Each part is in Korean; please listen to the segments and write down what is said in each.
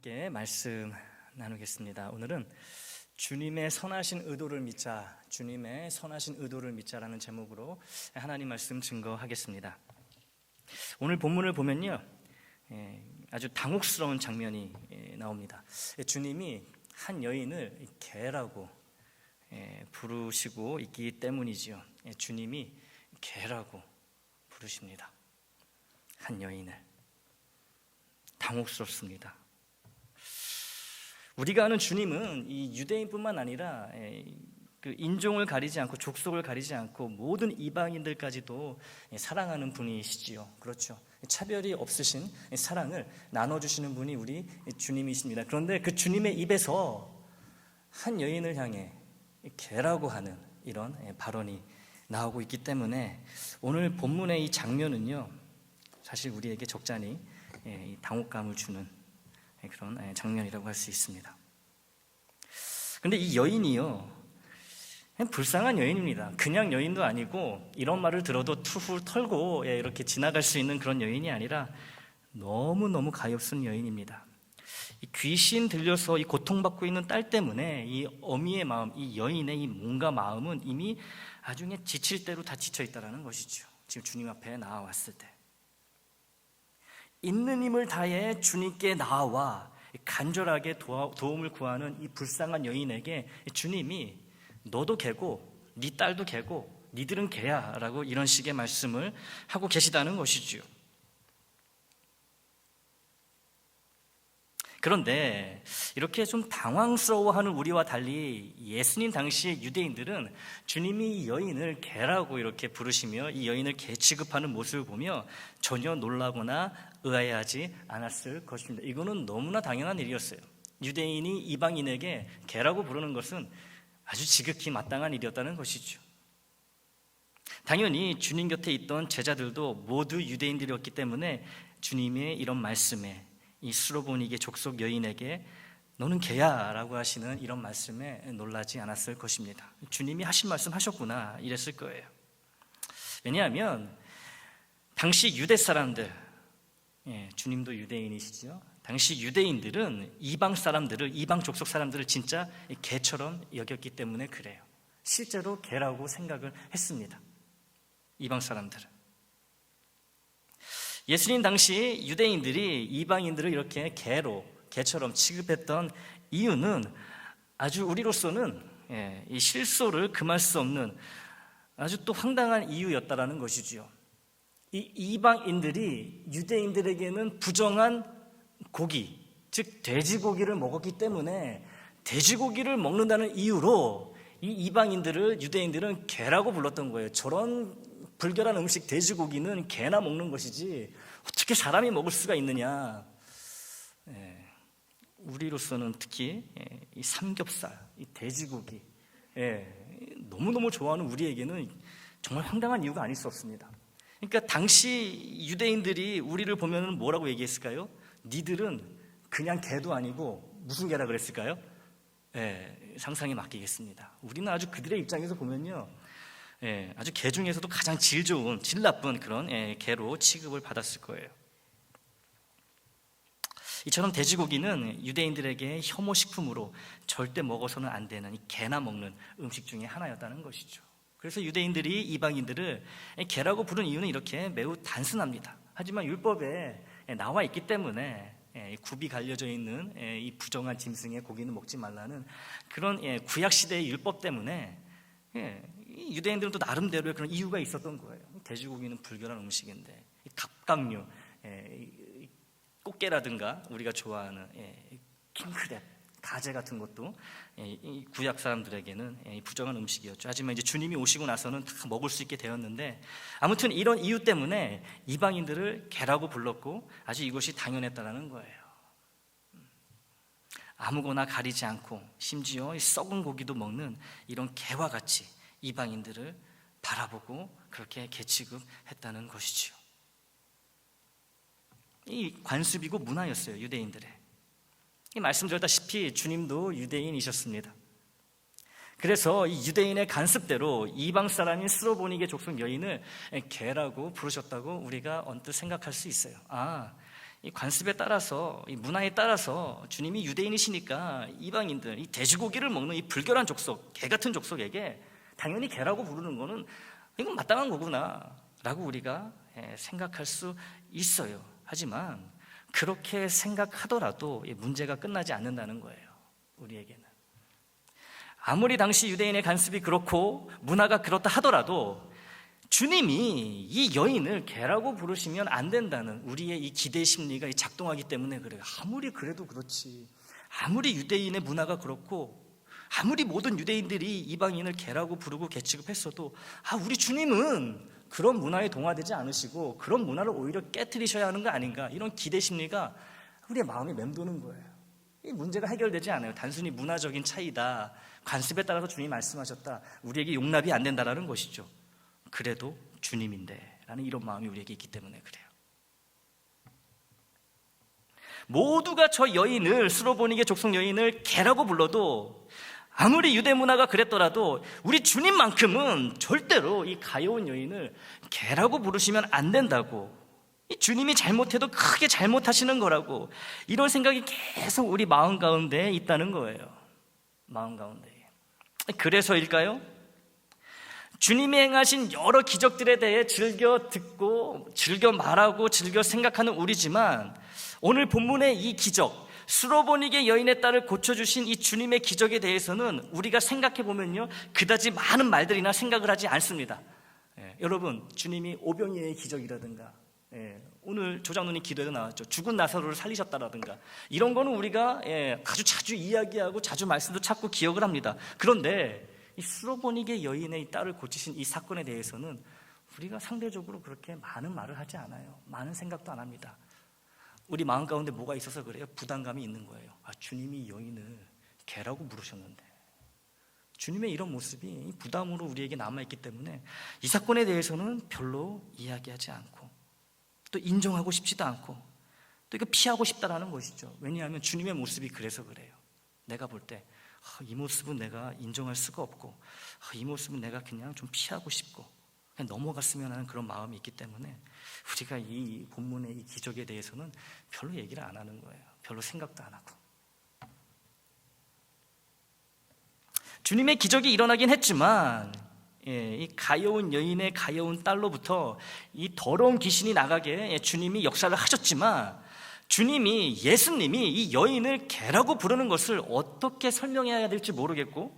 함께 말씀 나누겠습니다. 오늘은 주님의 선하신 의도를 믿자, 주님의 선하신 의도를 믿자라는 제목으로 하나님 말씀 증거하겠습니다. 오늘 본문을 보면요, 아주 당혹스러운 장면이 나옵니다. 주님이 한 여인을 개라고 부르시고 있기 때문이지요. 주님이 개라고 부르십니다. 한 여인을. 당혹스럽습니다. 우리가 아는 주님은 이 유대인뿐만 아니라 그 인종을 가리지 않고 족속을 가리지 않고 모든 이방인들까지도 사랑하는 분이시지요. 그렇죠. 차별이 없으신 사랑을 나눠주시는 분이 우리 주님이십니다. 그런데 그 주님의 입에서 한 여인을 향해 개라고 하는 이런 발언이 나오고 있기 때문에 오늘 본문의 이 장면은요, 사실 우리에게 적잖이 당혹감을 주는 그런 장면이라고 할 수 있습니다. 그런데 이 여인이요, 불쌍한 여인입니다. 그냥 여인도 아니고 이런 말을 들어도 투훌 털고 이렇게 지나갈 수 있는 그런 여인이 아니라 너무너무 가엾은 여인입니다. 이 귀신 들려서 이 고통받고 있는 딸 때문에 이 어미의 마음, 이 여인의 이 몸과 마음은 이미 나중에 지칠 대로 다 지쳐있다는 것이죠. 지금 주님 앞에 나와왔을 때 있는 힘을 다해 주님께 나와 간절하게 도움을 구하는 이 불쌍한 여인에게 주님이 너도 개고 네 딸도 개고 니들은 개야 라고 이런 식의 말씀을 하고 계시다는 것이죠. 그런데 이렇게 좀 당황스러워하는 우리와 달리 예수님 당시 유대인들은 주님이 이 여인을 개라고 이렇게 부르시며 이 여인을 개 취급하는 모습을 보며 전혀 놀라거나 의아해하지 않았을 것입니다. 이거는 너무나 당연한 일이었어요. 유대인이 이방인에게 개라고 부르는 것은 아주 지극히 마땅한 일이었다는 것이죠. 당연히 주님 곁에 있던 제자들도 모두 유대인들이었기 때문에 주님의 이런 말씀에 이 수로보니게 족속 여인에게 너는 개야 라고 하시는 이런 말씀에 놀라지 않았을 것입니다. 주님이 하신 말씀 하셨구나 이랬을 거예요. 왜냐하면 당시 유대 사람들, 주님도 유대인이시죠. 당시 유대인들은 이방 사람들을, 이방 족속 사람들을 진짜 개처럼 여겼기 때문에 그래요. 실제로 개라고 생각을 했습니다. 이방 사람들은. 예수님 당시 유대인들이 이방인들을 이렇게 개처럼 취급했던 이유는 아주 우리로서는 이 실소를 금할 수 없는 아주 또 황당한 이유였다라는 것이죠. 이 이방인들이 유대인들에게는 부정한 고기, 즉 돼지고기를 먹었기 때문에 돼지고기를 먹는다는 이유로 이 이방인들을 유대인들은 개라고 불렀던 거예요. 저런 불결한 음식 돼지고기는 개나 먹는 것이지 어떻게 사람이 먹을 수가 있느냐. 우리로서는 특히 이 삼겹살, 이 돼지고기 너무너무 좋아하는 우리에게는 정말 황당한 이유가 아닐 수 없습니다. 그러니까 당시 유대인들이 우리를 보면 뭐라고 얘기했을까요? 니들은 그냥 개도 아니고 무슨 개라 그랬을까요? 상상에 맡기겠습니다. 우리는 아주 그들의 입장에서 보면요, 아주 개 중에서도 가장 질 좋은, 질 나쁜 그런 개로 취급을 받았을 거예요. 이처럼 돼지고기는 유대인들에게 혐오식품으로 절대 먹어서는 안 되는 이 개나 먹는 음식 중에 하나였다는 것이죠. 그래서 유대인들이 이방인들을 개라고 부른 이유는 이렇게 매우 단순합니다. 하지만 율법에 나와 있기 때문에 굽이 갈려져 있는 이 부정한 짐승의 고기는 먹지 말라는 그런 구약시대의 율법 때문에 유대인들은 또 나름대로의 그런 이유가 있었던 거예요. 돼지고기는 불결한 음식인데 갑각류, 꽃게라든가 우리가 좋아하는 킹크랩, 가재 같은 것도 구약 사람들에게는 부정한 음식이었죠. 하지만 이제 주님이 오시고 나서는 다 먹을 수 있게 되었는데 아무튼 이런 이유 때문에 이방인들을 개라고 불렀고 아주 이것이 당연했다라는 거예요. 아무거나 가리지 않고 심지어 썩은 고기도 먹는 이런 개와 같이 이방인들을 바라보고 그렇게 개 취급했다는 것이죠. 이 관습이고 문화였어요, 유대인들의. 이 말씀드렸다시피 주님도 유대인이셨습니다. 그래서 이 유대인의 간습대로 이방 사람인 스로보니게 족속 여인을 개라고 부르셨다고 우리가 언뜻 생각할 수 있어요. 이 관습에 따라서, 이 문화에 따라서 주님이 유대인이시니까 이방인들, 이 돼지고기를 먹는 이 불결한 족속, 개 같은 족속에게 당연히 개라고 부르는 거는 이건 마땅한 거구나 라고 우리가 생각할 수 있어요. 하지만 그렇게 생각하더라도 문제가 끝나지 않는다는 거예요. 우리에게는 아무리 당시 유대인의 관습이 그렇고 문화가 그렇다 하더라도 주님이 이 여인을 개라고 부르시면 안 된다는 우리의 이 기대 심리가 작동하기 때문에 그래요. 아무리 그래도 그렇지, 아무리 유대인의 문화가 그렇고 아무리 모든 유대인들이 이방인을 개라고 부르고 개 취급했어도 우리 주님은 그런 문화에 동화되지 않으시고 그런 문화를 오히려 깨트리셔야 하는 거 아닌가, 이런 기대 심리가 우리의 마음에 맴도는 거예요. 이 문제가 해결되지 않아요. 단순히 문화적인 차이다, 관습에 따라서 주님이 말씀하셨다, 우리에게 용납이 안 된다라는 것이죠. 그래도 주님인데 라는 이런 마음이 우리에게 있기 때문에 그래요. 모두가 저 여인을, 수로보니게 족속 여인을 개라고 불러도 아무리 유대 문화가 그랬더라도 우리 주님만큼은 절대로 이 가여운 여인을 개라고 부르시면 안 된다고, 이 주님이 잘못해도 크게 잘못하시는 거라고, 이런 생각이 계속 우리 마음 가운데 있다는 거예요. 마음 가운데. 그래서일까요? 주님이 행하신 여러 기적들에 대해 즐겨 듣고 즐겨 말하고 즐겨 생각하는 우리지만 오늘 본문의 이 기적, 수로보니게 여인의 딸을 고쳐주신 이 주님의 기적에 대해서는 우리가 생각해보면요, 그다지 많은 말들이나 생각을 하지 않습니다. 여러분, 주님이 오병이어의 기적이라든가, 오늘 조장로님 기도에도 나왔죠, 죽은 나사로를 살리셨다라든가, 이런 거는 우리가 아주 자주 이야기하고 자주 말씀도 찾고 기억을 합니다. 그런데 이 수로보니게 여인의 딸을 고치신 이 사건에 대해서는 우리가 상대적으로 그렇게 많은 말을 하지 않아요. 많은 생각도 안 합니다. 우리 마음 가운데 뭐가 있어서 그래요? 부담감이 있는 거예요. 주님이 여인을 개라고 부르셨는데, 주님의 이런 모습이 부담으로 우리에게 남아있기 때문에 이 사건에 대해서는 별로 이야기하지 않고 또 인정하고 싶지도 않고 또 이거 피하고 싶다라는 것이죠. 왜냐하면 주님의 모습이 그래서 그래요. 내가 볼 때 이 모습은 내가 인정할 수가 없고 이 모습은 내가 그냥 좀 피하고 싶고 그냥 넘어갔으면 하는 그런 마음이 있기 때문에 우리가 이 본문의 이 기적에 대해서는 별로 얘기를 안 하는 거예요. 별로 생각도 안 하고. 주님의 기적이 일어나긴 했지만 이 가여운 여인의 가여운 딸로부터 이 더러운 귀신이 나가게 주님이 역사를 하셨지만, 주님이, 예수님이 이 여인을 개라고 부르는 것을 어떻게 설명해야 될지 모르겠고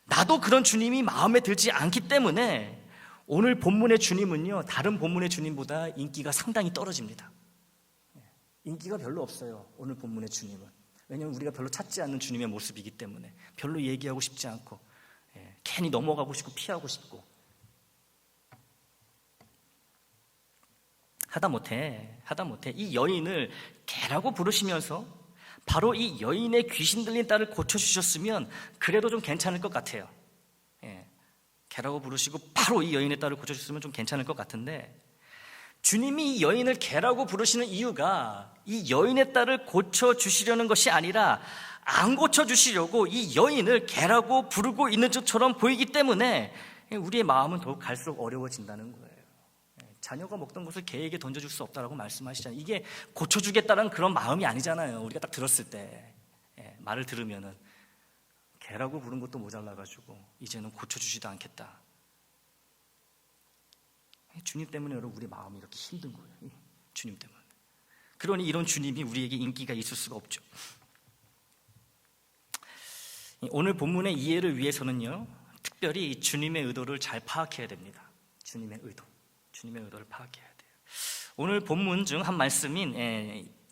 나도 그런 주님이 마음에 들지 않기 때문에 오늘 본문의 주님은요, 다른 본문의 주님보다 인기가 상당히 떨어집니다. 인기가 별로 없어요, 오늘 본문의 주님은. 왜냐하면 우리가 별로 찾지 않는 주님의 모습이기 때문에 별로 얘기하고 싶지 않고 괜히 넘어가고 싶고 피하고 싶고, 하다못해 이 여인을 개라고 부르시면서 바로 이 여인의 귀신 들린 딸을 고쳐주셨으면 그래도 좀 괜찮을 것 같아요. 개라고 부르시고 바로 이 여인의 딸을 고쳐주셨으면 좀 괜찮을 것 같은데, 주님이 이 여인을 개라고 부르시는 이유가 이 여인의 딸을 고쳐주시려는 것이 아니라 안 고쳐주시려고 이 여인을 개라고 부르고 있는 것처럼 보이기 때문에 우리의 마음은 더욱 갈수록 어려워진다는 거예요. 자녀가 먹던 것을 개에게 던져줄 수 없다라고 말씀하시잖아요. 이게 고쳐주겠다는 그런 마음이 아니잖아요. 우리가 딱 들었을 때 말을 들으면은 개라고 부른 것도 모자라가지고 이제는 고쳐주지도 않겠다. 주님 때문에 여러분 우리 마음이 이렇게 힘든 거예요. 주님 때문에. 그러니 이런 주님이 우리에게 인기가 있을 수가 없죠. 오늘 본문의 이해를 위해서는요, 특별히 주님의 의도를 잘 파악해야 됩니다. 주님의 의도를 파악해야 돼요. 오늘 본문 중 한 말씀인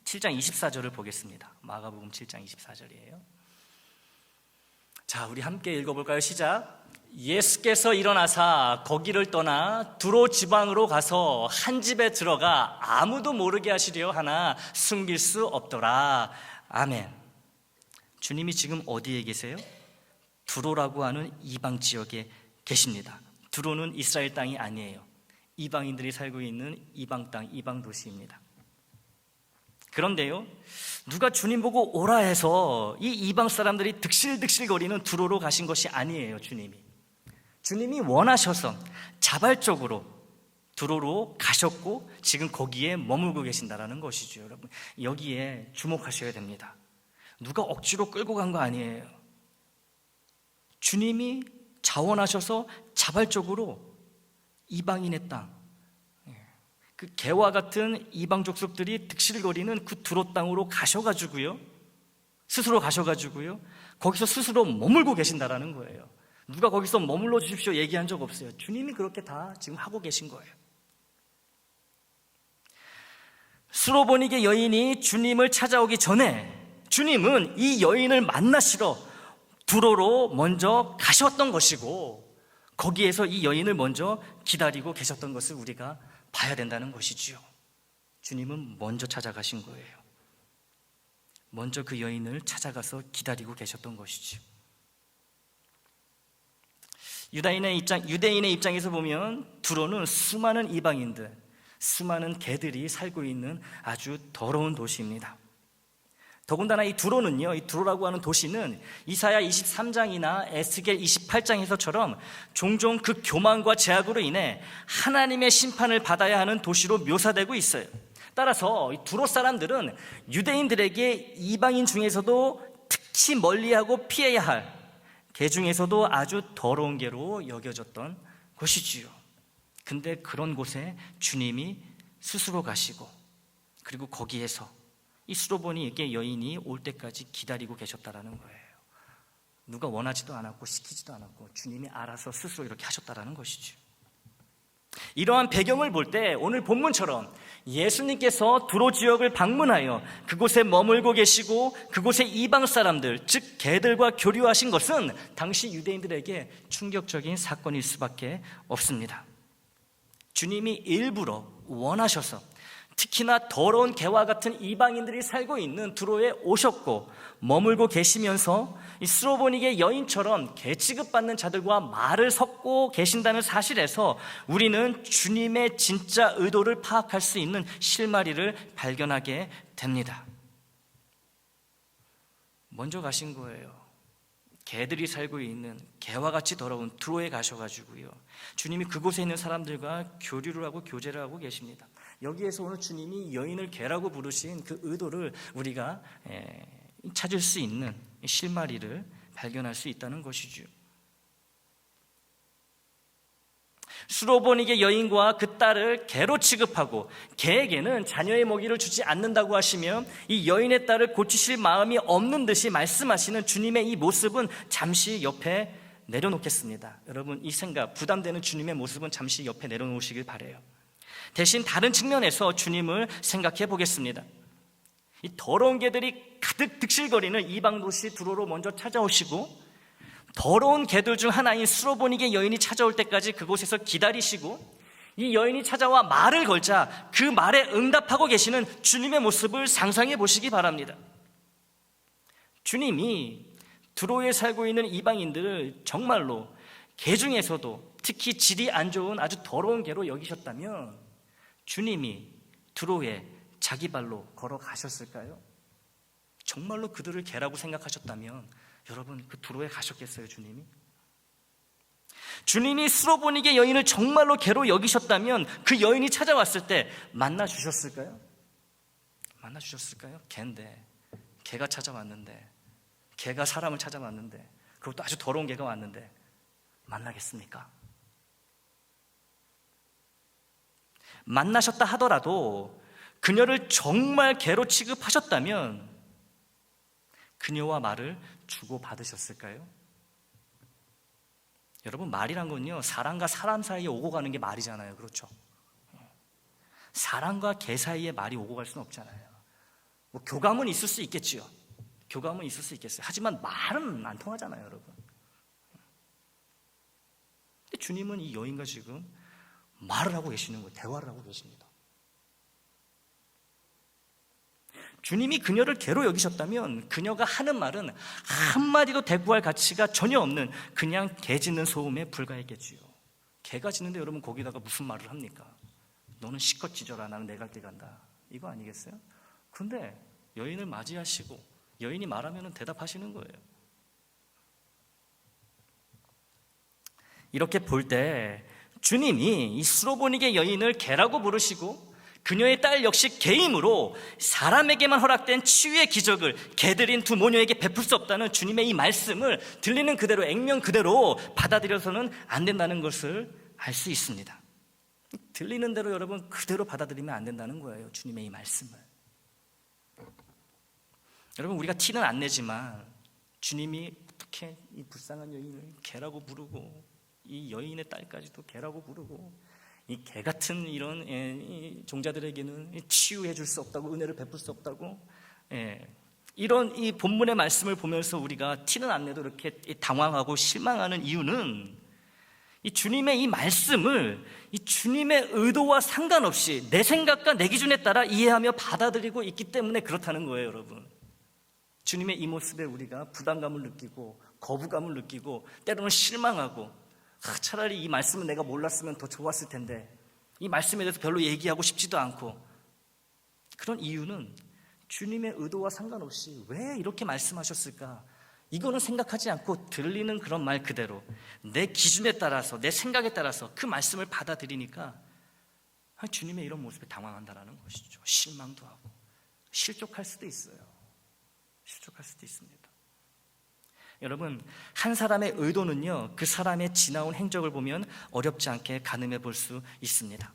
7장 24절을 보겠습니다. 마가복음 7장 24절이에요. 자, 우리 함께 읽어볼까요? 시작. 예수께서 일어나사 거기를 떠나 두로 지방으로 가서 한 집에 들어가 아무도 모르게 하시려 하나 숨길 수 없더라. 아멘. 주님이 지금 어디에 계세요? 두로라고 하는 이방 지역에 계십니다. 두로는 이스라엘 땅이 아니에요. 이방인들이 살고 있는 이방 땅, 이방 도시입니다. 그런데요, 누가 주님 보고 오라 해서 이 이방 사람들이 득실득실거리는 두로로 가신 것이 아니에요. 주님이 원하셔서 자발적으로 두로로 가셨고 지금 거기에 머물고 계신다라는 것이죠. 여러분, 여기에 주목하셔야 됩니다. 누가 억지로 끌고 간 거 아니에요. 주님이 자원하셔서 자발적으로 이방인의 땅, 그 개와 같은 이방 족속들이 득실거리는 그 두로 땅으로 가셔가지고요, 스스로 가셔가지고요, 거기서 스스로 머물고 계신다라는 거예요. 누가 거기서 머물러 주십시오 얘기한 적 없어요. 주님이 그렇게 다 지금 하고 계신 거예요. 수로보니게 여인이 주님을 찾아오기 전에 주님은 이 여인을 만나시러 두로로 먼저 가셨던 것이고, 거기에서 이 여인을 먼저 기다리고 계셨던 것을 우리가 봐야 된다는 것이지요. 주님은 먼저 찾아가신 거예요. 먼저 그 여인을 찾아가서 기다리고 계셨던 것이지요. 유대인의 입장에서 보면 두로는 수많은 이방인들, 수많은 개들이 살고 있는 아주 더러운 도시입니다. 더군다나 이 두로는요, 이 두로라고 하는 도시는 이사야 23장이나 에스겔 28장에서처럼 종종 그 교만과 제약으로 인해 하나님의 심판을 받아야 하는 도시로 묘사되고 있어요. 따라서 이 두로 사람들은 유대인들에게 이방인 중에서도 특히 멀리하고 피해야 할 개 중에서도 아주 더러운 개로 여겨졌던 것이지요. 근데 그런 곳에 주님이 스스로 가시고, 그리고 거기에서 이 수로보니에게 여인이 올 때까지 기다리고 계셨다라는 거예요. 누가 원하지도 않았고 시키지도 않았고 주님이 알아서 스스로 이렇게 하셨다라는 것이죠. 이러한 배경을 볼 때 오늘 본문처럼 예수님께서 두로 지역을 방문하여 그곳에 머물고 계시고 그곳의 이방 사람들, 즉 개들과 교류하신 것은 당시 유대인들에게 충격적인 사건일 수밖에 없습니다. 주님이 일부러 원하셔서 특히나 더러운 개와 같은 이방인들이 살고 있는 두로에 오셨고 머물고 계시면서 이 수로보니게 여인처럼 개 취급받는 자들과 말을 섞고 계신다는 사실에서 우리는 주님의 진짜 의도를 파악할 수 있는 실마리를 발견하게 됩니다. 먼저 가신 거예요. 개들이 살고 있는 개와 같이 더러운 두로에 가셔가지고요, 주님이 그곳에 있는 사람들과 교류를 하고 교제를 하고 계십니다. 여기에서 오늘 주님이 여인을 개라고 부르신 그 의도를 우리가 찾을 수 있는 실마리를 발견할 수 있다는 것이죠. 수로보니게 여인과 그 딸을 개로 취급하고 개에게는 자녀의 먹이를 주지 않는다고 하시며 이 여인의 딸을 고치실 마음이 없는 듯이 말씀하시는 주님의 이 모습은 잠시 옆에 내려놓겠습니다. 여러분, 이 생각, 부담되는 주님의 모습은 잠시 옆에 내려놓으시길 바라요. 대신 다른 측면에서 주님을 생각해 보겠습니다. 이 더러운 개들이 가득 득실거리는 이방 도시 두로로 먼저 찾아오시고, 더러운 개들 중 하나인 수로보니게 여인이 찾아올 때까지 그곳에서 기다리시고, 이 여인이 찾아와 말을 걸자 그 말에 응답하고 계시는 주님의 모습을 상상해 보시기 바랍니다. 주님이 두로에 살고 있는 이방인들을 정말로 개 중에서도 특히 질이 안 좋은 아주 더러운 개로 여기셨다면 주님이 두로에 자기 발로 걸어가셨을까요? 정말로 그들을 개라고 생각하셨다면 여러분, 그 두로에 가셨겠어요, 주님이? 주님이 수로보니게 여인을 정말로 개로 여기셨다면 그 여인이 찾아왔을 때 만나주셨을까요? 만나주셨을까요? 개인데, 개가 찾아왔는데, 개가 사람을 찾아왔는데, 그것도 아주 더러운 개가 왔는데 만나겠습니까? 만나셨다 하더라도 그녀를 정말 개로 취급하셨다면 그녀와 말을 주고받으셨을까요? 여러분, 말이란 건요, 사람과 사람 사이에 오고 가는 게 말이잖아요. 그렇죠? 사람과 개 사이에 말이 오고 갈 수는 없잖아요. 뭐 교감은 있을 수 있겠지요. 교감은 있을 수 있겠어요. 하지만 말은 안 통하잖아요, 여러분. 근데 주님은 이 여인과 지금 말을 하고 계시는 거예요. 대화를 하고 계십니다. 주님이 그녀를 개로 여기셨다면 그녀가 하는 말은 한마디도 대꾸할 가치가 전혀 없는 그냥 개 짖는 소음에 불과했겠지요. 개가 짖는데 여러분 거기다가 무슨 말을 합니까? 너는 실컷 짖어라, 나는 내 갈 길 간다, 이거 아니겠어요? 그런데 여인을 맞이하시고 여인이 말하면 대답하시는 거예요. 이렇게 볼 때 주님이 이 수로보니게 여인을 개라고 부르시고 그녀의 딸 역시 개임으로 사람에게만 허락된 치유의 기적을 개들인 두 모녀에게 베풀 수 없다는 주님의 이 말씀을 들리는 그대로 액면 그대로 받아들여서는 안 된다는 것을 알 수 있습니다. 들리는 대로 여러분 그대로 받아들이면 안 된다는 거예요. 주님의 이 말씀을. 여러분 우리가 티는 안 내지만 주님이 어떻게 이 불쌍한 여인을 개라고 부르고 이 여인의 딸까지도 개라고 부르고 이 개 같은 이런 이 종자들에게는 치유해 줄 수 없다고, 은혜를 베풀 수 없다고, 이런 이 본문의 말씀을 보면서 우리가 티는 안 내도 이렇게 당황하고 실망하는 이유는 이 주님의 이 말씀을 이 주님의 의도와 상관없이 내 생각과 내 기준에 따라 이해하며 받아들이고 있기 때문에 그렇다는 거예요, 여러분. 주님의 이 모습에 우리가 부담감을 느끼고 거부감을 느끼고 때로는 실망하고 차라리 이 말씀은 내가 몰랐으면 더 좋았을 텐데 이 말씀에 대해서 별로 얘기하고 싶지도 않고, 그런 이유는 주님의 의도와 상관없이 왜 이렇게 말씀하셨을까, 이거는 생각하지 않고 들리는 그런 말 그대로 내 기준에 따라서 내 생각에 따라서 그 말씀을 받아들이니까 주님의 이런 모습에 당황한다는 것이죠. 실망도 하고 실족할 수도 있어요. 실족할 수도 있습니다. 여러분, 한 사람의 의도는요, 그 사람의 지나온 행적을 보면 어렵지 않게 가늠해 볼 수 있습니다.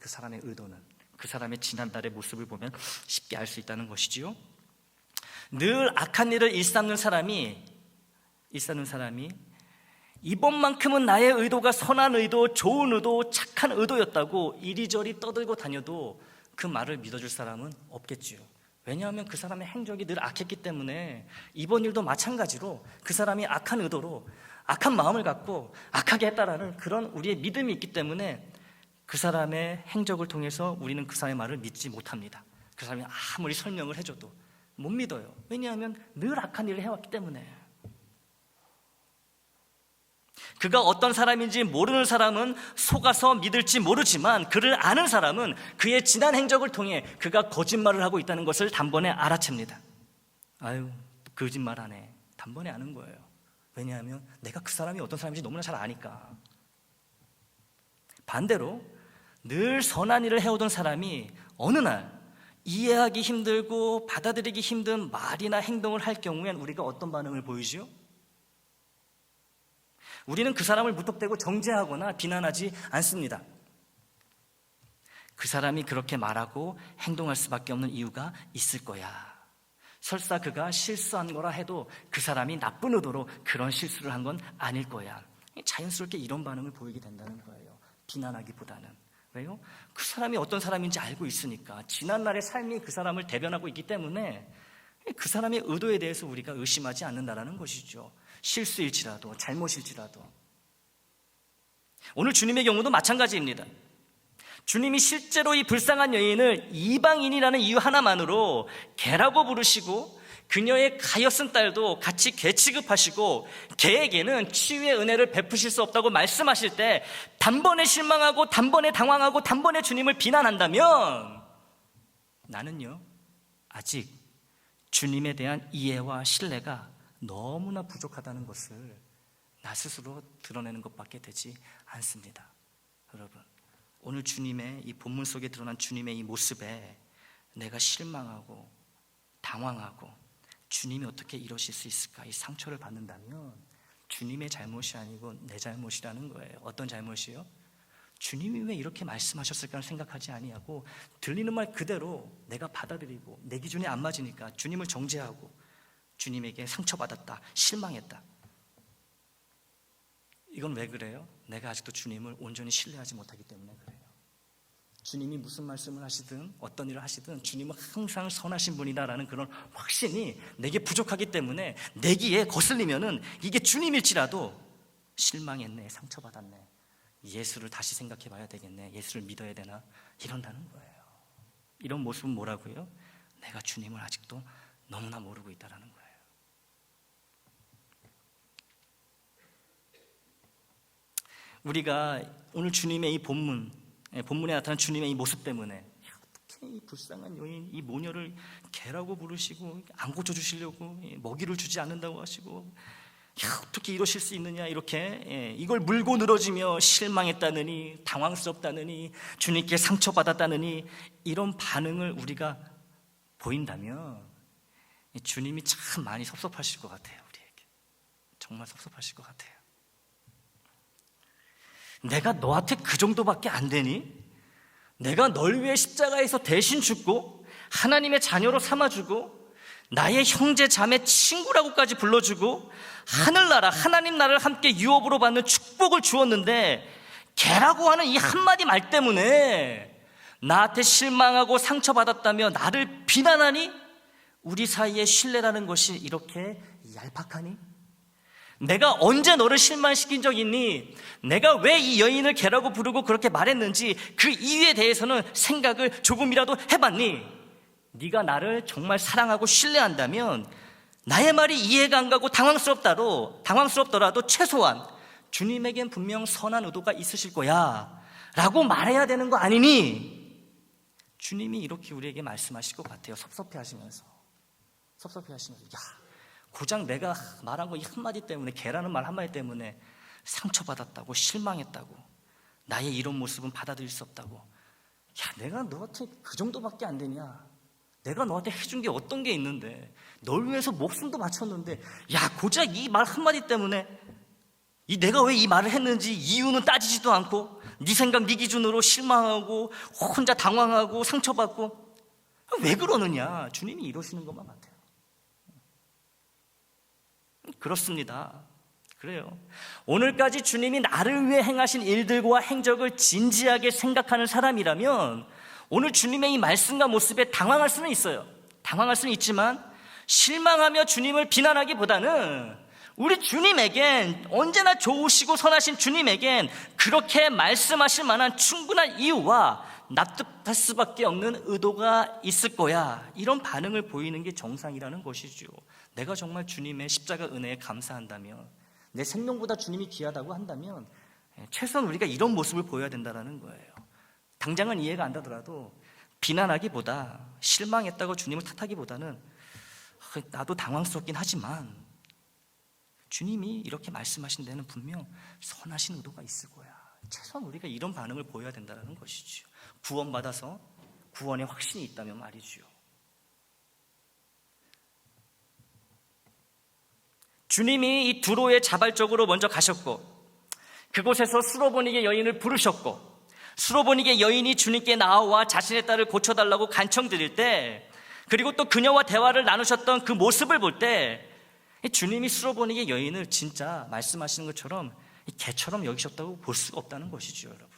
그 사람의 의도는, 그 사람의 지난달의 모습을 보면 쉽게 알 수 있다는 것이지요. 늘 악한 일을 일삼는 사람이 이번만큼은 나의 의도가 선한 의도, 좋은 의도, 착한 의도였다고 이리저리 떠들고 다녀도 그 말을 믿어줄 사람은 없겠지요. 왜냐하면 그 사람의 행적이 늘 악했기 때문에 이번 일도 마찬가지로 그 사람이 악한 의도로 악한 마음을 갖고 악하게 했다라는 그런 우리의 믿음이 있기 때문에 그 사람의 행적을 통해서 우리는 그 사람의 말을 믿지 못합니다. 그 사람이 아무리 설명을 해줘도 못 믿어요. 왜냐하면 늘 악한 일을 해왔기 때문에. 그가 어떤 사람인지 모르는 사람은 속아서 믿을지 모르지만 그를 아는 사람은 그의 지난 행적을 통해 그가 거짓말을 하고 있다는 것을 단번에 알아챕니다. 아유, 거짓말 하네. 단번에 아는 거예요. 왜냐하면 내가 그 사람이 어떤 사람인지 너무나 잘 아니까. 반대로 늘 선한 일을 해오던 사람이 어느 날 이해하기 힘들고 받아들이기 힘든 말이나 행동을 할 경우엔 우리가 어떤 반응을 보이죠? 우리는 그 사람을 무턱대고 정죄하거나 비난하지 않습니다. 그 사람이 그렇게 말하고 행동할 수밖에 없는 이유가 있을 거야. 설사 그가 실수한 거라 해도 그 사람이 나쁜 의도로 그런 실수를 한 건 아닐 거야. 자연스럽게 이런 반응을 보이게 된다는 거예요. 비난하기보다는. 왜요? 그 사람이 어떤 사람인지 알고 있으니까, 지난날의 삶이 그 사람을 대변하고 있기 때문에 그 사람의 의도에 대해서 우리가 의심하지 않는다는 것이죠. 실수일지라도 잘못일지라도. 오늘 주님의 경우도 마찬가지입니다. 주님이 실제로 이 불쌍한 여인을 이방인이라는 이유 하나만으로 개라고 부르시고 그녀의 가엾은 딸도 같이 개 취급하시고 개에게는 치유의 은혜를 베푸실 수 없다고 말씀하실 때 단번에 실망하고 단번에 당황하고 단번에 주님을 비난한다면 나는요, 아직 주님에 대한 이해와 신뢰가 너무나 부족하다는 것을 나 스스로 드러내는 것밖에 되지 않습니다. 여러분, 오늘 주님의 이 본문 속에 드러난 주님의 이 모습에 내가 실망하고 당황하고 주님이 어떻게 이러실 수 있을까, 이 상처를 받는다면 주님의 잘못이 아니고 내 잘못이라는 거예요. 어떤 잘못이요? 주님이 왜 이렇게 말씀하셨을까를 생각하지 아니하고 들리는 말 그대로 내가 받아들이고 내 기준에 안 맞으니까 주님을 정죄하고 주님에게 상처받았다, 실망했다. 이건 왜 그래요? 내가 아직도 주님을 온전히 신뢰하지 못하기 때문에 그래요. 주님이 무슨 말씀을 하시든 어떤 일을 하시든 주님은 항상 선하신 분이다라는 그런 확신이 내게 부족하기 때문에 내기에 거슬리면은 이게 주님일지라도 실망했네, 상처받았네, 예수를 다시 생각해 봐야 되겠네, 예수를 믿어야 되나, 이런다는 거예요. 이런 모습은 뭐라고요? 내가 주님을 아직도 너무나 모르고 있다는 거예요. 우리가 오늘 주님의 이 본문에 나타난 주님의 이 모습 때문에 어떻게 이 불쌍한 여인, 이 모녀를 개라고 부르시고 안 고쳐주시려고 먹이를 주지 않는다고 하시고 어떻게 이러실 수 있느냐, 이렇게 이걸 물고 늘어지며 실망했다느니, 당황스럽다느니, 주님께 상처받았다느니, 이런 반응을 우리가 보인다면 주님이 참 많이 섭섭하실 것 같아요. 우리에게 정말 섭섭하실 것 같아요. 내가 너한테 그 정도밖에 안 되니? 내가 널 위해 십자가에서 대신 죽고 하나님의 자녀로 삼아주고 나의 형제 자매 친구라고까지 불러주고 하늘나라 하나님 나라를 함께 유업으로 받는 축복을 주었는데 개라고 하는 이 한마디 말 때문에 나한테 실망하고 상처받았다며 나를 비난하니? 우리 사이의 신뢰라는 것이 이렇게 얄팍하니? 내가 언제 너를 실망시킨 적 있니? 내가 왜 이 여인을 개라고 부르고 그렇게 말했는지 그 이유에 대해서는 생각을 조금이라도 해봤니? 네가 나를 정말 사랑하고 신뢰한다면 나의 말이 이해가 안 가고 당황스럽더라도 최소한 주님에겐 분명 선한 의도가 있으실 거야 라고 말해야 되는 거 아니니? 주님이 이렇게 우리에게 말씀하실 것 같아요. 섭섭해하시면서 야, 고작 내가 말한 거 이 한마디 때문에, 개라는 말 한마디 때문에 상처받았다고, 실망했다고, 나의 이런 모습은 받아들일 수 없다고. 야, 내가 너한테 그 정도밖에 안 되냐? 내가 너한테 해준 게 어떤 게 있는데, 널 위해서 목숨도 바쳤는데, 야, 고작 이 말 한마디 때문에 내가 왜 이 말을 했는지 이유는 따지지도 않고 네 생각, 네 기준으로 실망하고 혼자 당황하고 상처받고, 왜 그러느냐? 주님이 이러시는 것만 같아요. 그렇습니다. 그래요. 오늘까지 주님이 나를 위해 행하신 일들과 행적을 진지하게 생각하는 사람이라면 오늘 주님의 이 말씀과 모습에 당황할 수는 있어요. 당황할 수는 있지만 실망하며 주님을 비난하기보다는 우리 주님에겐, 언제나 좋으시고 선하신 주님에겐 그렇게 말씀하실 만한 충분한 이유와 납득할 수밖에 없는 의도가 있을 거야, 이런 반응을 보이는 게 정상이라는 것이죠. 내가 정말 주님의 십자가 은혜에 감사한다면, 내 생명보다 주님이 귀하다고 한다면 최소한 우리가 이런 모습을 보여야 된다는 거예요. 당장은 이해가 안 가더라도 비난하기보다, 실망했다고 주님을 탓하기보다는 나도 당황스럽긴 하지만 주님이 이렇게 말씀하신 데는 분명 선하신 의도가 있을 거야. 최소한 우리가 이런 반응을 보여야 된다는 것이죠. 구원받아서 구원의 확신이 있다면 말이죠. 주님이 이 두로에 자발적으로 먼저 가셨고, 그곳에서 수로보니게 여인을 부르셨고, 수로보니게 여인이 주님께 나와 자신의 딸을 고쳐달라고 간청드릴 때, 그리고 또 그녀와 대화를 나누셨던 그 모습을 볼 때 주님이 수로보니게 여인을 진짜 말씀하시는 것처럼 개처럼 여기셨다고 볼 수가 없다는 것이죠. 여러분,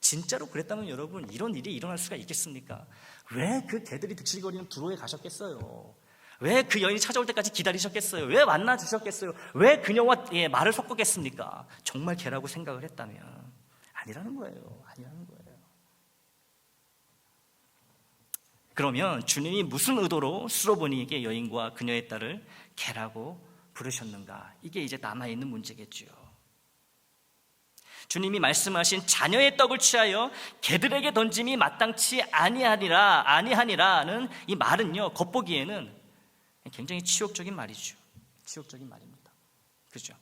진짜로 그랬다면 여러분, 이런 일이 일어날 수가 있겠습니까? 왜 그 개들이 득실거리는 두로에 가셨겠어요? 왜 그 여인이 찾아올 때까지 기다리셨겠어요? 왜 만나 주셨겠어요? 왜 그녀와 말을 섞었겠습니까? 정말 개라고 생각을 했다면 아니라는 거예요. 그러면 주님이 무슨 의도로 수로보니게 여인과 그녀의 딸을 개라고 부르셨는가? 이게 이제 남아있는 문제겠죠. 주님이 말씀하신 자녀의 떡을 취하여 개들에게 던짐이 마땅치 아니하니라는 이 말은요, 겉보기에는 굉장히 치욕적인 말이죠. 치욕적인 말입니다. 그죠?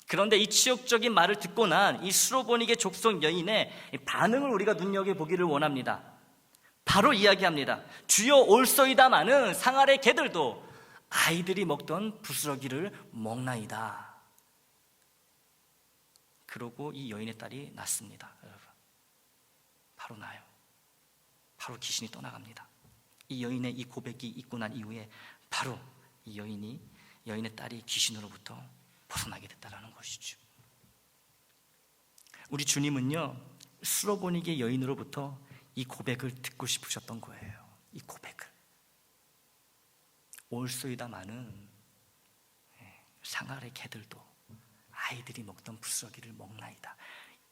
그런데 이 치욕적인 말을 듣고 난 이 수로보니게 족속 여인의 반응을 우리가 눈여겨보기를 원합니다. 바로 이야기합니다. 주여 올소이다마는 상아래 개들도 아이들이 먹던 부스러기를 먹나이다. 그러고 이 여인의 딸이 낳습니다. 여러분, 바로 나요. 바로 귀신이 떠나갑니다. 이 여인의 이 고백이 있고 난 이후에 바로 이 여인의 딸이 귀신으로부터 벗어나게 됐다는 것이죠. 우리 주님은요, 수로보니게 여인으로부터 이 고백을 듣고 싶으셨던 거예요. 이 고백을. 올소이다마는 상아래 개들도 아이들이 먹던 부스러기를 먹나이다.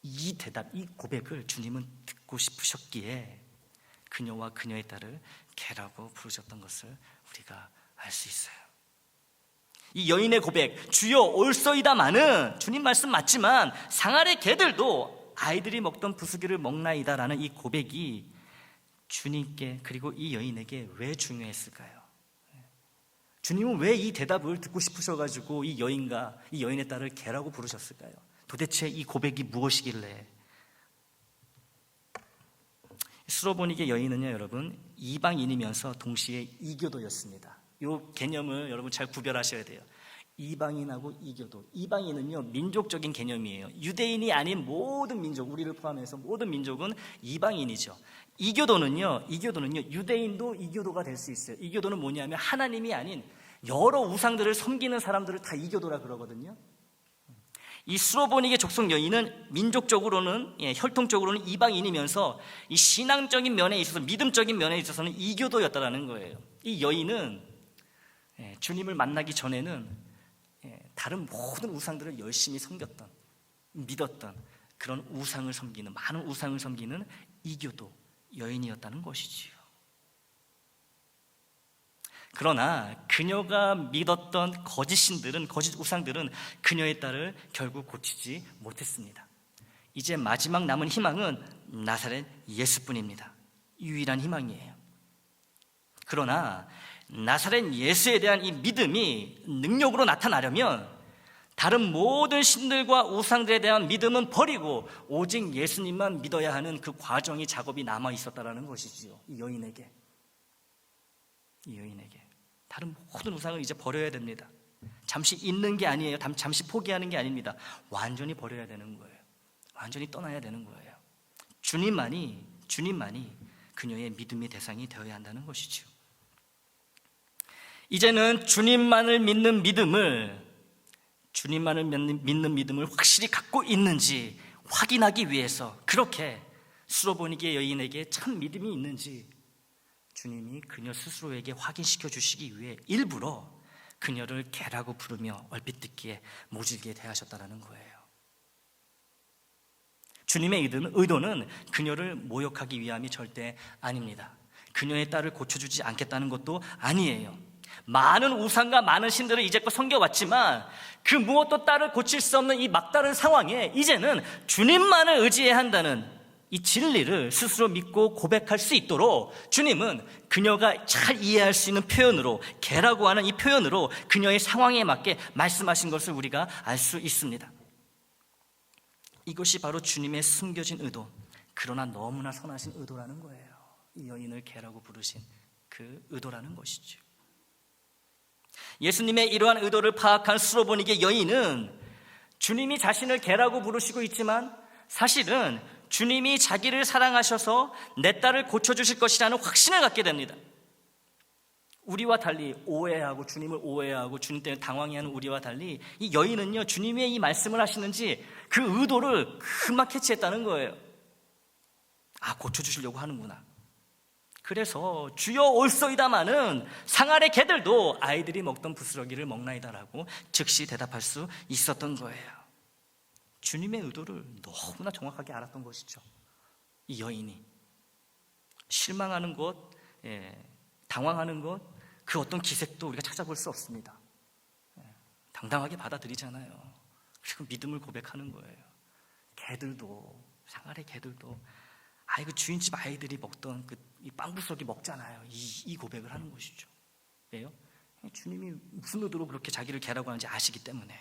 이 대답, 이 고백을 주님은 듣고 싶으셨기에 그녀와 그녀의 딸을 개라고 부르셨던 것을 우리가 알 수 있어요. 이 여인의 고백, 주여 올소이다마는, 주님 말씀 맞지만 상아래 개들도 아이들이 먹던 부스러기를 먹나이다라는 이 고백이 주님께, 그리고 이 여인에게 왜 중요했을까요? 주님은 왜 이 대답을 듣고 싶으셔가지고 이 여인과 이 여인의 딸을 개라고 부르셨을까요? 도대체 이 고백이 무엇이길래? 수로보니게 여인은요, 여러분, 이방인이면서 동시에 이교도였습니다. 이 개념을 여러분 잘 구별하셔야 돼요. 이방인하고 이교도. 이방인은요, 민족적인 개념이에요. 유대인이 아닌 모든 민족, 우리를 포함해서 모든 민족은 이방인이죠. 이교도는요, 유대인도 이교도가 될 수 있어요. 이교도는 뭐냐면 하나님이 아닌 여러 우상들을 섬기는 사람들을 다 이교도라 그러거든요. 이 수로보니게 족속 여인은 민족적으로는, 혈통적으로는 이방인이면서 이 신앙적인 면에 있어서, 믿음적인 면에 있어서는 이교도였다라는 거예요. 이 여인은 주님을 만나기 전에는 다른 모든 우상들을 열심히 섬겼던, 믿었던 그런 우상을 섬기는, 많은 우상을 섬기는 이교도 여인이었다는 것이지요. 그러나 그녀가 믿었던 거짓 신들은, 거짓 우상들은 그녀의 딸을 결국 고치지 못했습니다. 이제 마지막 남은 희망은 나사렛 예수뿐입니다. 유일한 희망이에요. 그러나 나사렛 예수에 대한 이 믿음이 능력으로 나타나려면 다른 모든 신들과 우상들에 대한 믿음은 버리고 오직 예수님만 믿어야 하는 그 과정이, 작업이 남아 있었다라는 것이지요. 이 여인에게 다른 모든 우상을 이제 버려야 됩니다. 잠시 있는 게 아니에요. 잠시 포기하는 게 아닙니다. 완전히 버려야 되는 거예요. 완전히 떠나야 되는 거예요. 주님만이 그녀의 믿음의 대상이 되어야 한다는 것이죠. 이제는 주님만을 믿는 믿음을 확실히 갖고 있는지 확인하기 위해서, 그렇게 수로보니게 여인에게 참 믿음이 있는지 주님이 그녀 스스로에게 확인시켜 주시기 위해 일부러 그녀를 개라고 부르며 얼핏 듣기에 모질게 대하셨다는 거예요. 주님의 의도는 그녀를 모욕하기 위함이 절대 아닙니다. 그녀의 딸을 고쳐주지 않겠다는 것도 아니에요. 많은 우상과 많은 신들을 이제껏 섬겨왔지만 그 무엇도 딸을 고칠 수 없는 이 막다른 상황에 이제는 주님만을 의지해야 한다는 이 진리를 스스로 믿고 고백할 수 있도록 주님은 그녀가 잘 이해할 수 있는 표현으로, 개라고 하는 이 표현으로 그녀의 상황에 맞게 말씀하신 것을 우리가 알 수 있습니다. 이것이 바로 주님의 숨겨진 의도, 그러나 너무나 선하신 의도라는 거예요. 이 여인을 개라고 부르신 그 의도라는 것이죠. 예수님의 이러한 의도를 파악한 수로보니게 여인은 주님이 자신을 개라고 부르시고 있지만 사실은 주님이 자기를 사랑하셔서 내 딸을 고쳐주실 것이라는 확신을 갖게 됩니다. 우리와 달리 주님을 오해하고 주님 때문에 당황해하는 우리와 달리 이 여인은요, 주님의 이 말씀을 하시는지 그 의도를 금방 캐치했다는 거예요. 아, 고쳐주시려고 하는구나. 그래서 주여 올소이다마는 상아래 개들도 아이들이 먹던 부스러기를 먹나이다라고 즉시 대답할 수 있었던 거예요. 주님의 의도를 너무나 정확하게 알았던 것이죠. 이 여인이 실망하는 것, 당황하는 것, 그 어떤 기색도 우리가 찾아볼 수 없습니다. 당당하게 받아들이잖아요. 그리고 믿음을 고백하는 거예요. 개들도, 상아래 개들도 그 주인집 아이들이 먹던 이 빵부스러기 먹잖아요. 이 고백을 하는 것이죠. 왜요? 주님이 무슨 의도로 그렇게 자기를 개라고 하는지 아시기 때문에.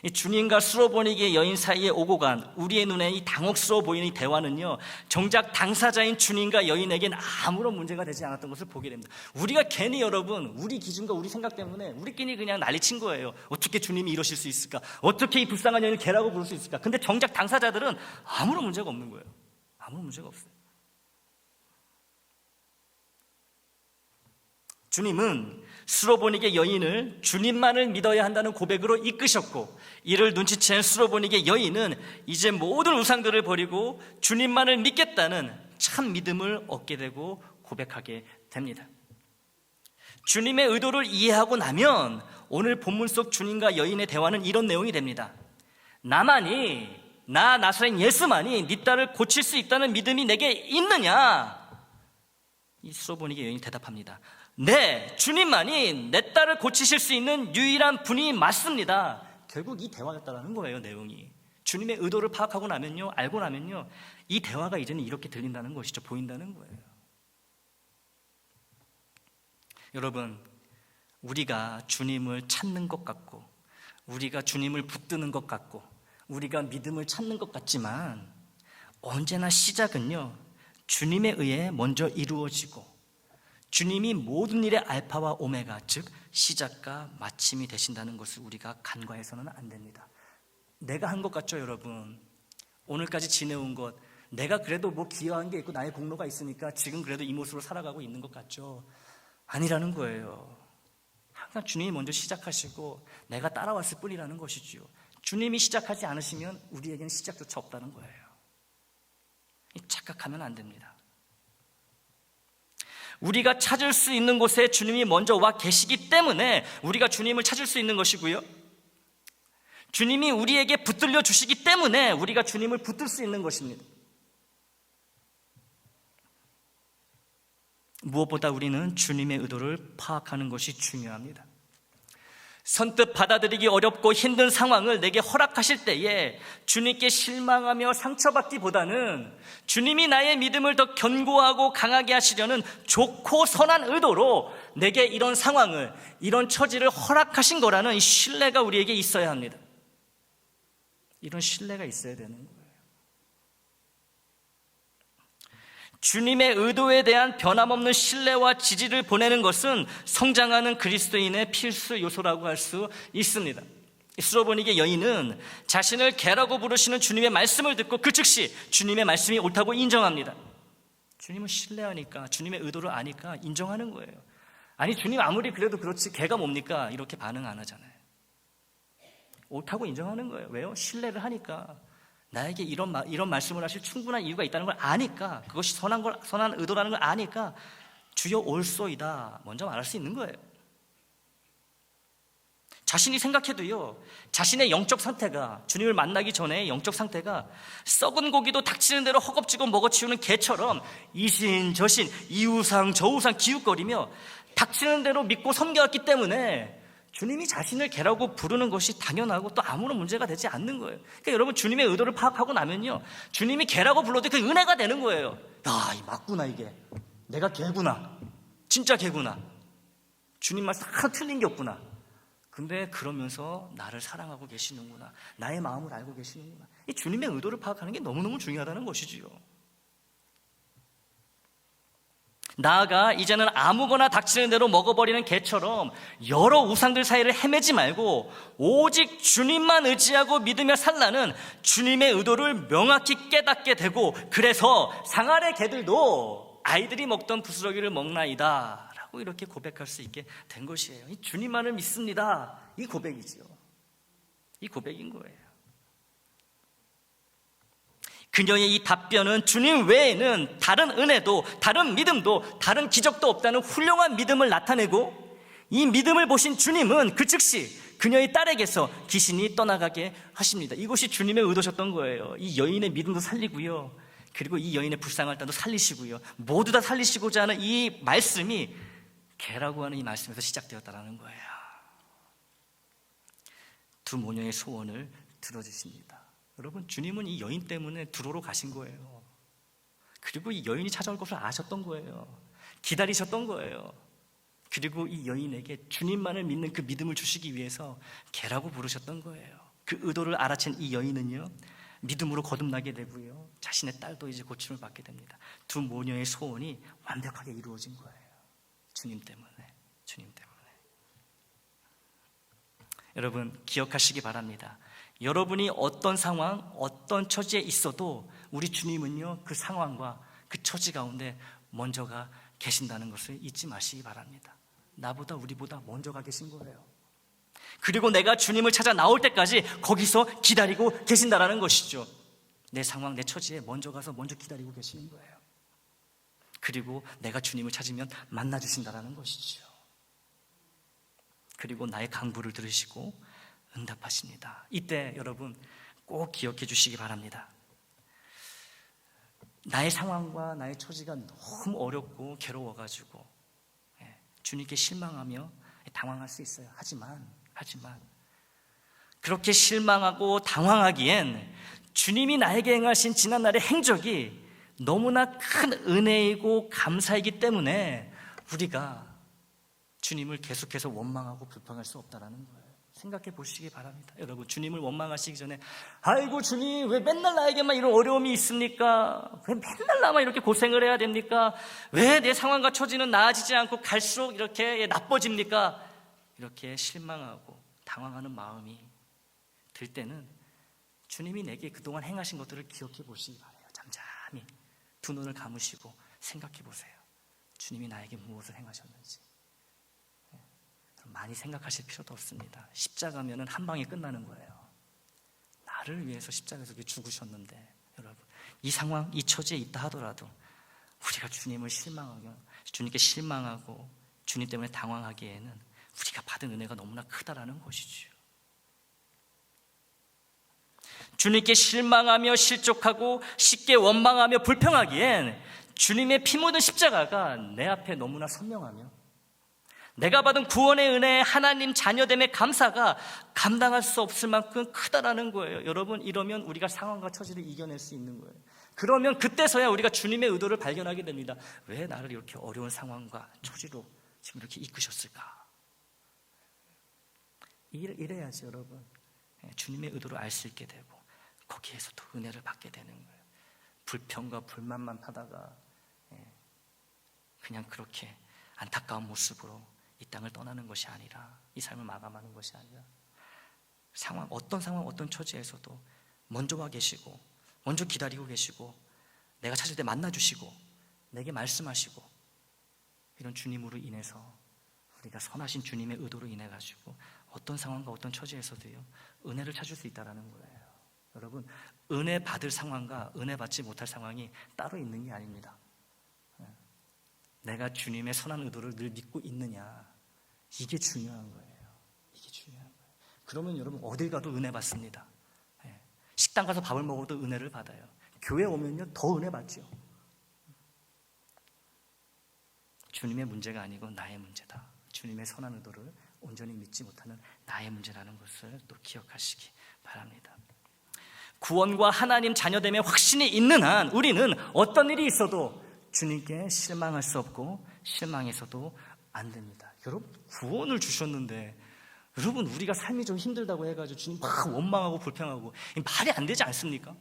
이 주님과 수로보니게 여인 사이에 오고 간 우리의 눈에 이 당혹스러워 보이는 이 대화는요, 정작 당사자인 주님과 여인에겐 아무런 문제가 되지 않았던 것을 보게 됩니다. 우리가 괜히 여러분, 우리 기준과 우리 생각 때문에 우리끼리 그냥 난리친 거예요. 어떻게 주님이 이러실 수 있을까? 어떻게 이 불쌍한 여인을 개라고 부를 수 있을까? 근데 정작 당사자들은 아무런 문제가 없는 거예요. 아무런 문제가 없어요. 주님은 수로보니게 여인을 주님만을 믿어야 한다는 고백으로 이끄셨고, 이를 눈치챈 수로보니게 여인은 이제 모든 우상들을 버리고 주님만을 믿겠다는 참 믿음을 얻게 되고 고백하게 됩니다. 주님의 의도를 이해하고 나면 오늘 본문 속 주님과 여인의 대화는 이런 내용이 됩니다. 나사렛 예수만이 네 딸을 고칠 수 있다는 믿음이 내게 있느냐? 이 수로보니게 여인이 대답합니다. 네, 주님만이 내 딸을 고치실 수 있는 유일한 분이 맞습니다. 결국 이 대화였다라는 거예요, 내용이. 주님의 의도를 파악하고 나면요, 알고 나면요, 이 대화가 이제는 이렇게 들린다는 것이죠. 보인다는 거예요. 여러분, 우리가 주님을 찾는 것 같고, 우리가 주님을 붙드는 것 같고, 우리가 믿음을 찾는 것 같지만 언제나 시작은요, 주님에 의해 먼저 이루어지고 주님이 모든 일의 알파와 오메가, 즉 시작과 마침이 되신다는 것을 우리가 간과해서는 안 됩니다. 내가 한 것 같죠, 여러분? 오늘까지 지내온 것, 내가 그래도 뭐 기여한 게 있고 나의 공로가 있으니까 지금 그래도 이 모습으로 살아가고 있는 것 같죠? 아니라는 거예요. 항상 주님이 먼저 시작하시고 내가 따라왔을 뿐이라는 것이지요. 주님이 시작하지 않으시면 우리에게는 시작조차 없다는 거예요. 착각하면 안 됩니다. 우리가 찾을 수 있는 곳에 주님이 먼저 와 계시기 때문에 우리가 주님을 찾을 수 있는 것이고요, 주님이 우리에게 붙들려 주시기 때문에 우리가 주님을 붙들 수 있는 것입니다. 무엇보다 우리는 주님의 의도를 파악하는 것이 중요합니다. 선뜻 받아들이기 어렵고 힘든 상황을 내게 허락하실 때에 주님께 실망하며 상처받기보다는 주님이 나의 믿음을 더 견고하고 강하게 하시려는 좋고 선한 의도로 내게 이런 상황을, 이런 처지를 허락하신 거라는 이 신뢰가 우리에게 있어야 합니다. 이런 신뢰가 있어야 되는 거예요. 주님의 의도에 대한 변함없는 신뢰와 지지를 보내는 것은 성장하는 그리스도인의 필수 요소라고 할 수 있습니다. 수로보니게 여인은 자신을 개라고 부르시는 주님의 말씀을 듣고 그 즉시 주님의 말씀이 옳다고 인정합니다. 주님을 신뢰하니까, 주님의 의도를 아니까 인정하는 거예요. 아니, 주님 아무리 그래도 그렇지 개가 뭡니까? 이렇게 반응 안 하잖아요. 옳다고 인정하는 거예요. 왜요? 신뢰를 하니까. 나에게 이런 말씀을 하실 충분한 이유가 있다는 걸 아니까, 그것이 선한 의도라는 걸 아니까 주여 옳소이다 먼저 말할 수 있는 거예요. 자신이 생각해도요, 자신의 영적 상태가, 주님을 만나기 전에 영적 상태가 썩은 고기도 닥치는 대로 허겁지겁 먹어치우는 개처럼 이신저신 이우상 저우상 기웃거리며 닥치는 대로 믿고 섬겨왔기 때문에 주님이 자신을 개라고 부르는 것이 당연하고 또 아무런 문제가 되지 않는 거예요. 그러니까 여러분, 주님의 의도를 파악하고 나면요, 주님이 개라고 불러도 그 은혜가 되는 거예요. 야, 이 맞구나, 이게 내가 개구나, 진짜 개구나, 주님 말씀 하나 틀린 게 없구나. 근데 그러면서 나를 사랑하고 계시는구나, 나의 마음을 알고 계시는구나. 이 주님의 의도를 파악하는 게 너무너무 중요하다는 것이지요. 나아가 이제는 아무거나 닥치는 대로 먹어버리는 개처럼 여러 우상들 사이를 헤매지 말고 오직 주님만 의지하고 믿으며 살라는 주님의 의도를 명확히 깨닫게 되고, 그래서 상아래 개들도 아이들이 먹던 부스러기를 먹나이다 라고 이렇게 고백할 수 있게 된 것이에요. 이 주님만을 믿습니다, 이 고백이지요. 이 고백인 거예요. 그녀의 이 답변은 주님 외에는 다른 은혜도, 다른 믿음도, 다른 기적도 없다는 훌륭한 믿음을 나타내고, 이 믿음을 보신 주님은 그 즉시 그녀의 딸에게서 귀신이 떠나가게 하십니다. 이것이 주님의 의도셨던 거예요. 이 여인의 믿음도 살리고요, 그리고 이 여인의 불쌍할 때도 살리시고요, 모두 다 살리시고자 하는 이 말씀이 개라고 하는 이 말씀에서 시작되었다는 거예요. 두 모녀의 소원을 들어주십니다. 여러분, 주님은 이 여인 때문에 두로로 가신 거예요. 그리고 이 여인이 찾아올 것을 아셨던 거예요. 기다리셨던 거예요. 그리고 이 여인에게 주님만을 믿는 그 믿음을 주시기 위해서 개라고 부르셨던 거예요. 그 의도를 알아챈 이 여인은요, 믿음으로 거듭나게 되고요, 자신의 딸도 이제 고침을 받게 됩니다. 두 모녀의 소원이 완벽하게 이루어진 거예요. 주님 때문에. 여러분, 기억하시기 바랍니다. 여러분이 어떤 상황, 어떤 처지에 있어도 우리 주님은요, 그 상황과 그 처지 가운데 먼저가 계신다는 것을 잊지 마시기 바랍니다. 나보다, 우리보다 먼저가 계신 거예요. 그리고 내가 주님을 찾아 나올 때까지 거기서 기다리고 계신다라는 것이죠. 내 상황, 내 처지에 먼저 가서 먼저 기다리고 계시는 거예요. 그리고 내가 주님을 찾으면 만나주신다라는 것이죠. 그리고 나의 간구를 들으시고 응답하십니다. 이때 여러분 꼭 기억해 주시기 바랍니다. 나의 상황과 나의 처지가 너무 어렵고 괴로워가지고 주님께 실망하며 당황할 수 있어요. 하지만 그렇게 실망하고 당황하기엔 주님이 나에게 행하신 지난날의 행적이 너무나 큰 은혜이고 감사이기 때문에 우리가 주님을 계속해서 원망하고 불평할 수 없다라는 거예요. 생각해 보시기 바랍니다. 여러분, 주님을 원망하시기 전에 아이고 주님, 왜 맨날 나에게만 이런 어려움이 있습니까? 왜 맨날 나만 이렇게 고생을 해야 됩니까? 왜 내 상황과 처지는 나아지지 않고 갈수록 이렇게 나빠집니까? 이렇게 실망하고 당황하는 마음이 들 때는 주님이 내게 그동안 행하신 것들을 기억해 보시기 바라요. 잠잠히 두 눈을 감으시고 생각해 보세요. 주님이 나에게 무엇을 행하셨는지. 많이 생각하실 필요도 없습니다. 십자가면은 한 방에 끝나는 거예요. 나를 위해서 십자가에서 죽으셨는데, 여러분, 이 상황, 이 처지에 있다 하더라도 우리가 주님께 실망하고 주님 때문에 당황하기에는 우리가 받은 은혜가 너무나 크다라는 것이죠. 주님께 실망하며 실족하고 쉽게 원망하며 불평하기엔 주님의 피 묻은 십자가가 내 앞에 너무나 선명하며 내가 받은 구원의 은혜에 하나님 자녀됨의 감사가 감당할 수 없을 만큼 크다라는 거예요. 여러분, 이러면 우리가 상황과 처지를 이겨낼 수 있는 거예요. 그러면 그때서야 우리가 주님의 의도를 발견하게 됩니다. 왜 나를 이렇게 어려운 상황과 처지로 지금 이렇게 이끄셨을까? 이래야지 여러분, 주님의 의도를 알 수 있게 되고 거기에서도 은혜를 받게 되는 거예요. 불평과 불만만 하다가 그냥 그렇게 안타까운 모습으로 이 땅을 떠나는 것이 아니라, 이 삶을 마감하는 것이 아니라, 어떤 상황, 어떤 처지에서도 먼저 와 계시고, 먼저 기다리고 계시고, 내가 찾을 때 만나주시고, 내게 말씀하시고, 이런 주님으로 인해서 우리가 선하신 주님의 의도로 인해 가지고 어떤 상황과 어떤 처지에서도요, 은혜를 찾을 수 있다는 거예요. 여러분, 은혜 받을 상황과 은혜 받지 못할 상황이 따로 있는 게 아닙니다. 내가 주님의 선한 의도를 늘 믿고 있느냐, 이게 중요한 거예요. 이게 중요한 거예요. 그러면 여러분 어딜 가도 은혜 받습니다. 식당 가서 밥을 먹어도 은혜를 받아요. 교회 오면요 더 은혜 받죠. 주님의 문제가 아니고 나의 문제다. 주님의 선한 의도를 온전히 믿지 못하는 나의 문제라는 것을 또 기억하시기 바랍니다. 구원과 하나님 자녀됨의 확신이 있는 한 우리는 어떤 일이 있어도 주님께 실망할 수 없고 실망해서도 안 됩니다. 여러분, 구원을 주셨는데 여러분, 우리가 삶이 좀 힘들다고 해가지고 주님 막 원망하고 불평하고, 말이 안 되지 않습니까?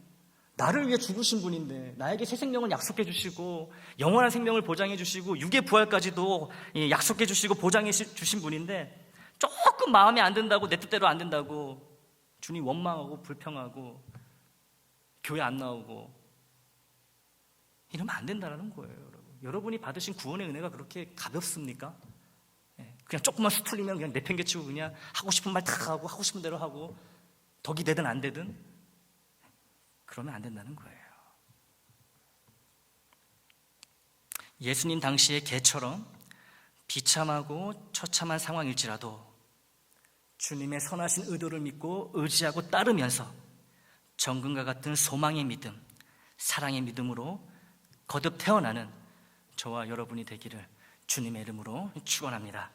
나를 위해 죽으신 분인데, 나에게 새 생명을 약속해 주시고 영원한 생명을 보장해 주시고 육의 부활까지도 약속해 주시고 보장해 주신 분인데, 조금 마음에 안 든다고, 내 뜻대로 안 된다고 주님 원망하고 불평하고 교회 안 나오고 이러면 안 된다는 거예요. 여러분이 받으신 구원의 은혜가 그렇게 가볍습니까? 그냥 조금만 수틀리면 그냥 내팽개치고 그냥 하고 싶은 말 다 하고 하고 싶은 대로 하고 덕이 되든 안 되든 그러면 안 된다는 거예요. 예수님 당시의 개처럼 비참하고 처참한 상황일지라도 주님의 선하신 의도를 믿고 의지하고 따르면서 정금과 같은 소망의 믿음, 사랑의 믿음으로 거듭 태어나는 저와 여러분이 되기를 주님의 이름으로 축원합니다.